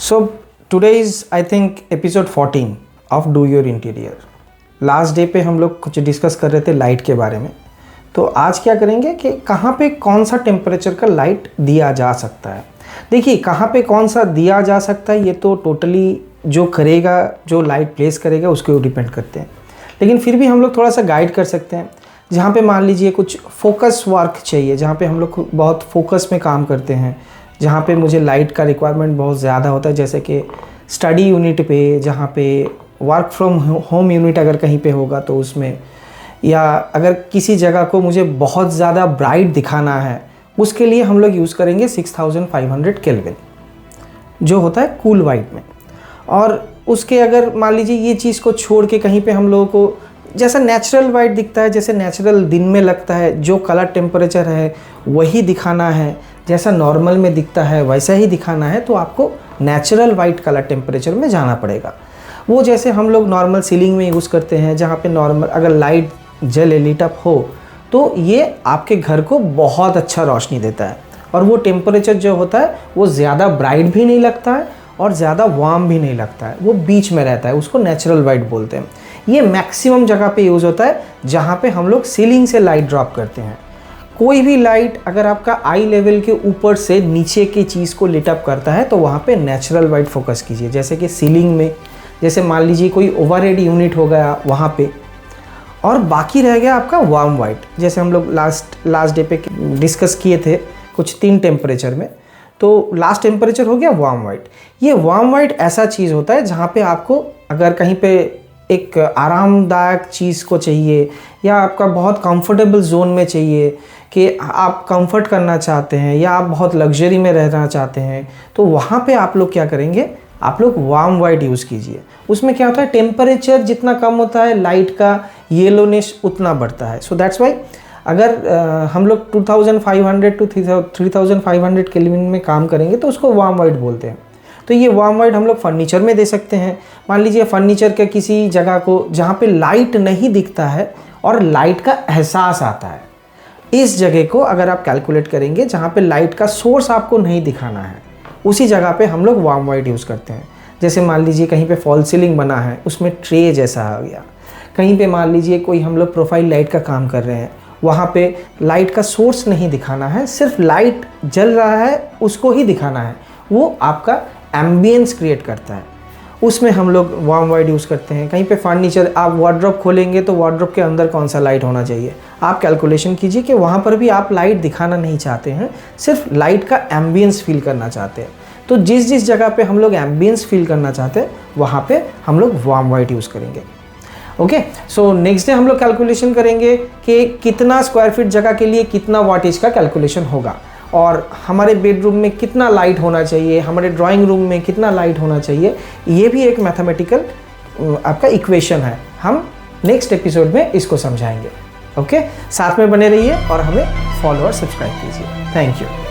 So today is I think episode 14 of Do Your Interior। Last day पे हम लोग कुछ डिस्कस कर रहे थे लाइट के बारे में। तो आज क्या करेंगे कि कहाँ पे कौन सा टेम्परेचर का लाइट दिया जा सकता है। देखिए कहाँ पे कौन सा दिया जा सकता है ये तो टोटली जो करेगा, जो लाइट प्लेस करेगा उसके ऊपर डिपेंड करते हैं, लेकिन फिर भी हम लोग थोड़ा सा गाइड कर सकते हैं। जहाँ पे मान लीजिए कुछ फोकस वर्क चाहिए, जहाँ पे हम लोग बहुत फोकस में काम करते हैं, जहाँ पे मुझे लाइट का रिक्वायरमेंट बहुत ज़्यादा होता है, जैसे कि स्टडी यूनिट पे, जहाँ पे वर्क फ्रॉम होम यूनिट अगर कहीं पे होगा तो उसमें, या अगर किसी जगह को मुझे बहुत ज़्यादा ब्राइट दिखाना है उसके लिए हम लोग यूज़ करेंगे 6500 केल्विन जो होता है कूल वाइट में। और उसके अगर मान लीजिए ये चीज़ को छोड़ के कहीं पे हम लोगों को जैसा नेचुरल वाइट दिखता है, जैसे नेचुरल दिन में लगता है, जो कलर टेम्परेचर है वही दिखाना है, जैसा नॉर्मल में दिखता है वैसा ही दिखाना है, तो आपको नेचुरल वाइट कलर टेम्परेचर में जाना पड़ेगा। वो जैसे हम लोग नॉर्मल सीलिंग में यूज़ करते हैं, जहाँ पे नॉर्मल अगर लाइट जले लीट अप हो तो ये आपके घर को बहुत अच्छा रोशनी देता है। और वो टेम्परेचर जो होता है वो ज़्यादा ब्राइट भी नहीं लगता है और ज़्यादा वार्म भी नहीं लगता है, वो बीच में रहता है, उसको नेचुरल वाइट बोलते हैं। ये मैक्सिमम जगह पे यूज़ होता है जहाँ पे हम लोग सीलिंग से लाइट ड्रॉप करते हैं। कोई भी लाइट अगर आपका आई लेवल के ऊपर से नीचे की चीज़ को लिट अप करता है तो वहाँ पे नेचुरल वाइट फोकस कीजिए। जैसे कि सीलिंग में, जैसे मान लीजिए कोई ओवरहेड यूनिट हो गया वहाँ पे, और बाकी रह गया आपका वार्म वाइट, जैसे हम लोग लास्ट डे पे डिस्कस किए थे कुछ 3 टेम्परेचर में। तो लास्ट टेम्परेचर हो गया वार्म वाइट। ये वार्म वाइट ऐसा चीज़ होता है जहाँ पे आपको अगर कहीं पे एक आरामदायक चीज़ को चाहिए या आपका बहुत कंफर्टेबल जोन में चाहिए कि आप कंफर्ट करना चाहते हैं या आप बहुत लग्जरी में रहना चाहते हैं, तो वहाँ पे आप लोग क्या करेंगे, आप लोग वार्म वाइट यूज़ कीजिए। उसमें क्या होता है, टेम्परेचर जितना कम होता है लाइट का येलोनेस उतना बढ़ता है। सो दैट्स वाई अगर हम लोग 2500 टू 3500 केल्विन में काम करेंगे तो उसको वार्म वाइट बोलते हैं। तो ये वार्म वाइट हम लोग फर्नीचर में दे सकते हैं। मान लीजिए फर्नीचर के किसी जगह को जहाँ पे लाइट नहीं दिखता है और लाइट का एहसास आता है, इस जगह को अगर आप कैलकुलेट करेंगे जहाँ पे लाइट का सोर्स आपको नहीं दिखाना है, उसी जगह पे हम लोग वार्म वाइट यूज़ करते हैं। जैसे मान लीजिए कहीं पे फॉल सीलिंग बना है, उसमें ट्रे जैसा आ गया, कहीं पे मान लीजिए कोई हम लोग प्रोफाइल लाइट का काम कर रहे हैं, वहाँ पे लाइट का सोर्स नहीं दिखाना है, सिर्फ लाइट जल रहा है उसको ही दिखाना है, वो आपका एम्बियंस क्रिएट करता है, उसमें हम लोग वार्म वाइट यूज़ करते हैं। कहीं पे फर्नीचर आप वार्डरोब खोलेंगे तो वार्डरोब के अंदर कौन सा लाइट होना चाहिए, आप कैलकुलेशन कीजिए कि वहाँ पर भी आप लाइट दिखाना नहीं चाहते हैं, सिर्फ लाइट का एम्बियंस फील करना चाहते हैं। तो जिस जिस जगह पे हम लोग एम्बियंस फील करना चाहते हैं वहाँ पे हम लोग वार्म वाइट यूज़ करेंगे। ओके, सो नेक्स्ट डे हम लोग कैलकुलेशन करेंगे कि कितना स्क्वायर फीट जगह के लिए कितना वाटेज का कैलकुलेशन होगा, और हमारे बेडरूम में कितना लाइट होना चाहिए, हमारे ड्राइंग रूम में कितना लाइट होना चाहिए। ये भी एक मैथमेटिकल आपका इक्वेशन है, हम नेक्स्ट एपिसोड में इसको समझाएंगे। ओके, साथ में बने रहिए और हमें फॉलो और सब्सक्राइब कीजिए। Thank you.